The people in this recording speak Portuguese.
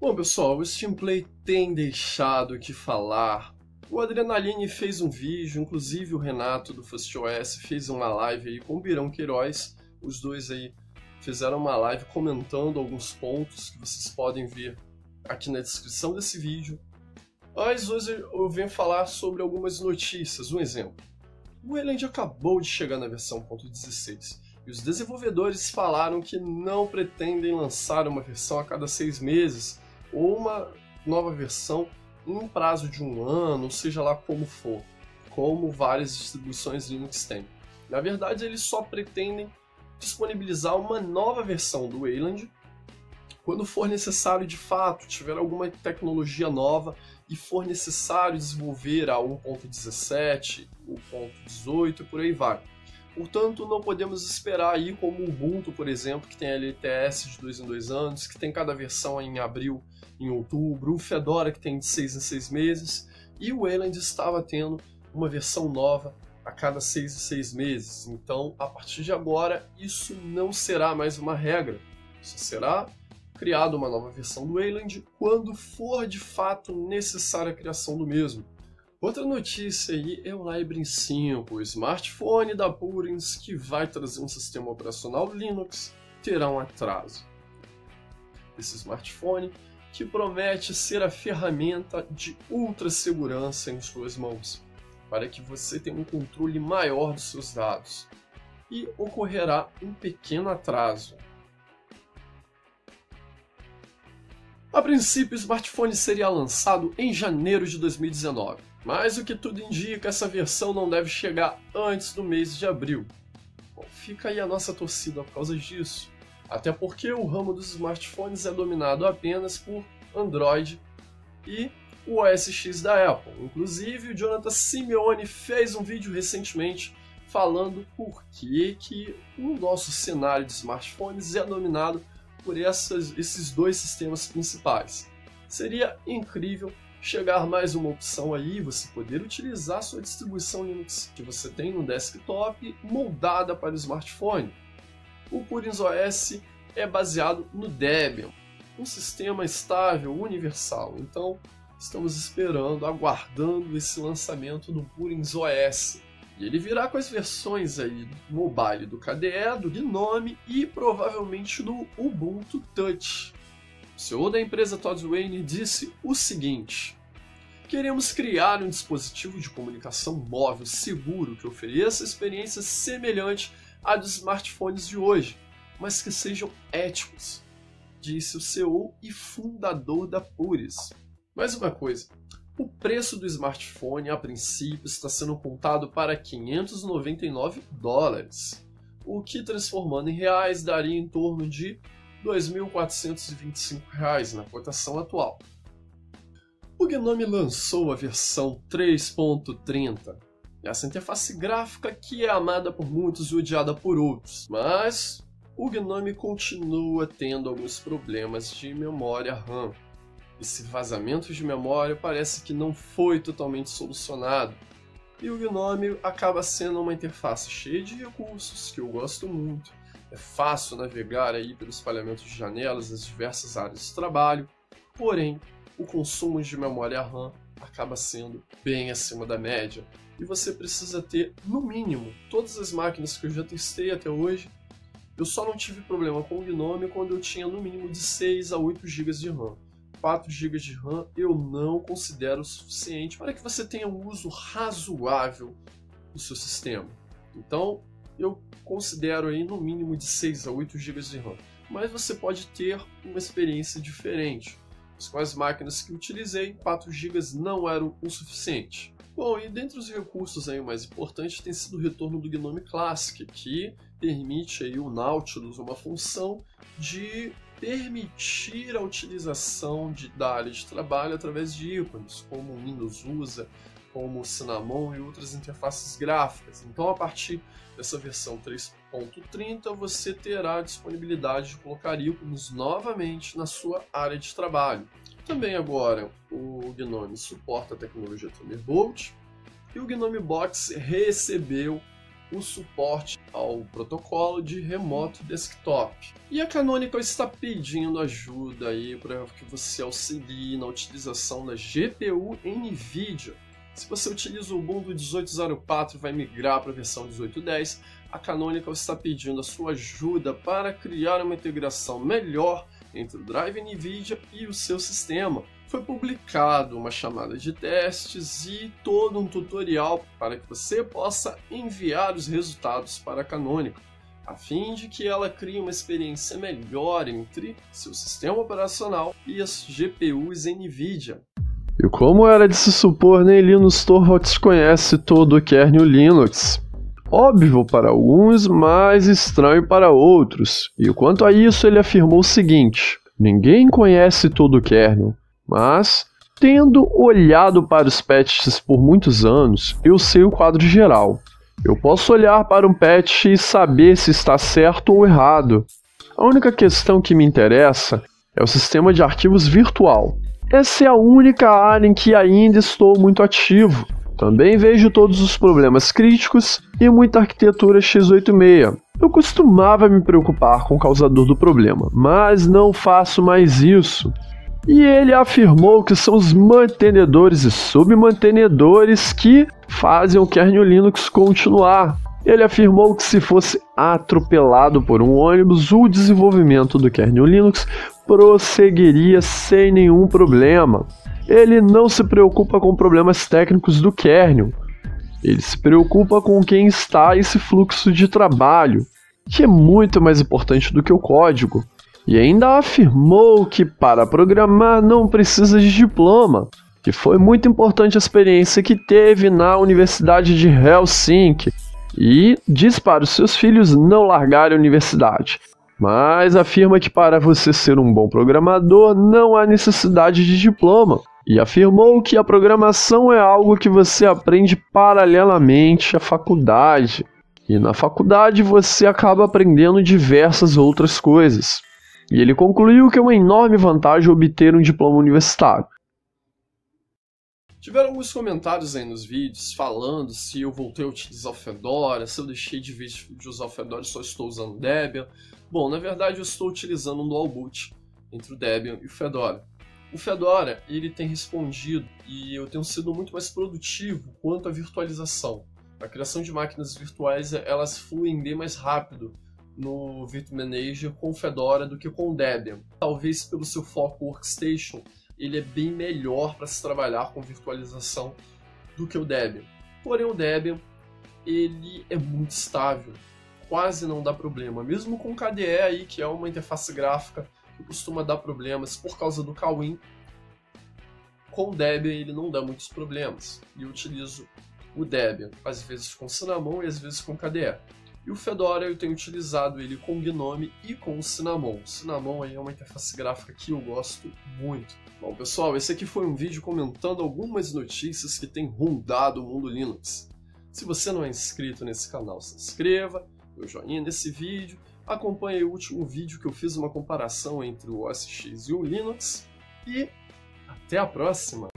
Bom, pessoal, o Steam Play tem deixado o que falar. O Adrenaline fez um vídeo, inclusive o Renato do FustOS fez uma live aí com o Birão Queiroz. Os dois aí fizeram uma live comentando alguns pontos que vocês podem ver aqui na descrição desse vídeo. Mas hoje eu venho falar sobre algumas notícias. Um exemplo: o Wayland acabou de chegar na versão 1.16 e os desenvolvedores falaram que não pretendem lançar uma versão a cada 6 meses ou uma nova versão em um prazo de 1 ano, seja lá como for, como várias distribuições Linux têm. Na verdade, eles só pretendem disponibilizar uma nova versão do Wayland quando for necessário de fato, tiver alguma tecnologia nova e for necessário desenvolver a 1.17, 1.18 e por aí vai. Portanto, não podemos esperar aí como o Ubuntu, por exemplo, que tem LTS de 2 em 2 anos, que tem cada versão em abril, em outubro, o Fedora que tem de 6 em 6 meses, e o Wayland estava tendo uma versão nova a cada 6 em 6 meses. Então, a partir de agora, isso não será mais uma regra. Isso será criada uma nova versão do Wayland quando for de fato necessária a criação do mesmo. Outra notícia aí é o Librem 5, o smartphone da Purins que vai trazer um sistema operacional Linux, terá um atraso. Esse smartphone que promete ser a ferramenta de ultra segurança em suas mãos, para que você tenha um controle maior dos seus dados. E ocorrerá um pequeno atraso. A princípio, o smartphone seria lançado em janeiro de 2019. Mas o que tudo indica, essa versão não deve chegar antes do mês de abril. Bom, fica aí a nossa torcida por causa disso. Até porque o ramo dos smartphones é dominado apenas por Android e o OS X da Apple. Inclusive, o Jonathan Simeone fez um vídeo recentemente falando por que o nosso cenário de smartphones é dominado por esses dois sistemas principais. Seria incrível chegar mais uma opção aí, você poder utilizar sua distribuição Linux que você tem no desktop moldada para o smartphone. O Purins OS é baseado no Debian, um sistema estável, universal. Então, estamos esperando, aguardando esse lançamento do Purins OS. E ele virá com as versões aí do mobile do KDE, do GNOME e provavelmente do Ubuntu Touch. O CEO da empresa Todd Swaney disse o seguinte: queremos criar um dispositivo de comunicação móvel seguro que ofereça experiência semelhante à dos smartphones de hoje, mas que sejam éticos, disse o CEO e fundador da Puris. Mais uma coisa, o preço do smartphone a princípio está sendo apontado para $599, o que transformando em reais daria em torno de R$ 2.425 na cotação atual. O GNOME lançou a versão 3.30, essa interface gráfica que é amada por muitos e odiada por outros, mas o GNOME continua tendo alguns problemas de memória RAM. Esse vazamento de memória parece que não foi totalmente solucionado, e o GNOME acaba sendo uma interface cheia de recursos que eu gosto muito. É fácil navegar aí pelo espalhamento de janelas nas diversas áreas de trabalho, porém, o consumo de memória RAM acaba sendo bem acima da média, e você precisa ter, no mínimo, todas as máquinas que eu já testei até hoje. Eu só não tive problema com o GNOME quando eu tinha no mínimo de 6 a 8 GB de RAM. 4 GB de RAM eu não considero suficiente para que você tenha um uso razoável do seu sistema. Então, eu considero aí no mínimo de 6 a 8 GB de RAM. Mas você pode ter uma experiência diferente. Com as máquinas que utilizei, 4 GB não eram o suficiente. Bom, e dentre os recursos aí, o mais importante tem sido o retorno do GNOME Classic, que permite aí o Nautilus uma função de permitir a utilização da área de trabalho através de ícones, como o Windows usa, como o Cinnamon e outras interfaces gráficas. Então, a partir dessa versão 3.30, você terá a disponibilidade de colocar ícones novamente na sua área de trabalho. Também agora, o GNOME suporta a tecnologia Thunderbolt, e o GNOME Box recebeu o suporte ao protocolo de remoto desktop. E a Canonical está pedindo ajuda aí para que você auxilie na utilização da GPU NVIDIA. Se você utiliza o Ubuntu 18.04 e vai migrar para a versão 18.10, a Canonical está pedindo a sua ajuda para criar uma integração melhor entre o drive NVIDIA e o seu sistema. Foi publicado uma chamada de testes e todo um tutorial para que você possa enviar os resultados para a Canonical, a fim de que ela crie uma experiência melhor entre seu sistema operacional e as GPUs NVIDIA. E como era de se supor, nem Linus Torvalds conhece todo o kernel Linux. Óbvio para alguns, mas estranho para outros. E quanto a isso, ele afirmou o seguinte: ninguém conhece todo o kernel, mas, tendo olhado para os patches por muitos anos, eu sei o quadro geral. Eu posso olhar para um patch e saber se está certo ou errado. A única questão que me interessa é o sistema de arquivos virtual. Essa é a única área em que ainda estou muito ativo. Também vejo todos os problemas críticos e muita arquitetura x86. Eu costumava me preocupar com o causador do problema, mas não faço mais isso. E ele afirmou que são os mantenedores e submantenedores que fazem o kernel Linux continuar. Ele afirmou que se fosse atropelado por um ônibus, o desenvolvimento do kernel Linux prosseguiria sem nenhum problema. Ele não se preocupa com problemas técnicos do kernel. Ele se preocupa com quem está esse fluxo de trabalho, que é muito mais importante do que o código. E ainda afirmou que para programar não precisa de diploma, que foi muito importante a experiência que teve na Universidade de Helsinki, e diz para os seus filhos não largarem a universidade. Mas afirma que para você ser um bom programador não há necessidade de diploma. E afirmou que a programação é algo que você aprende paralelamente à faculdade. E na faculdade você acaba aprendendo diversas outras coisas. E ele concluiu que é uma enorme vantagem obter um diploma universitário. Tiveram alguns comentários aí nos vídeos falando se eu voltei a utilizar o Fedora, se eu deixei de usar o Fedora e só estou usando o Debian. Bom, na verdade eu estou utilizando um dual boot entre o Debian e o Fedora. O Fedora, ele tem respondido e eu tenho sido muito mais produtivo quanto à virtualização. A criação de máquinas virtuais, elas fluem bem mais rápido no Virtual com o Fedora do que com o Debian. Talvez pelo seu foco Workstation, ele é bem melhor para se trabalhar com virtualização do que o Debian. Porém, o Debian ele é muito estável, quase não dá problema. Mesmo com o KDE, aí, que é uma interface gráfica que costuma dar problemas por causa do Kawin, com o Debian ele não dá muitos problemas. E eu utilizo o Debian, às vezes com Cinnamon e às vezes com KDE. E o Fedora eu tenho utilizado ele com o GNOME e com o Cinnamon. O Cinnamon aí é uma interface gráfica que eu gosto muito. Bom, pessoal, esse aqui foi um vídeo comentando algumas notícias que têm rondado o mundo Linux. Se você não é inscrito nesse canal, se inscreva, dê o joinha nesse vídeo, acompanhe o último vídeo que eu fiz uma comparação entre o OS X e o Linux, e até a próxima!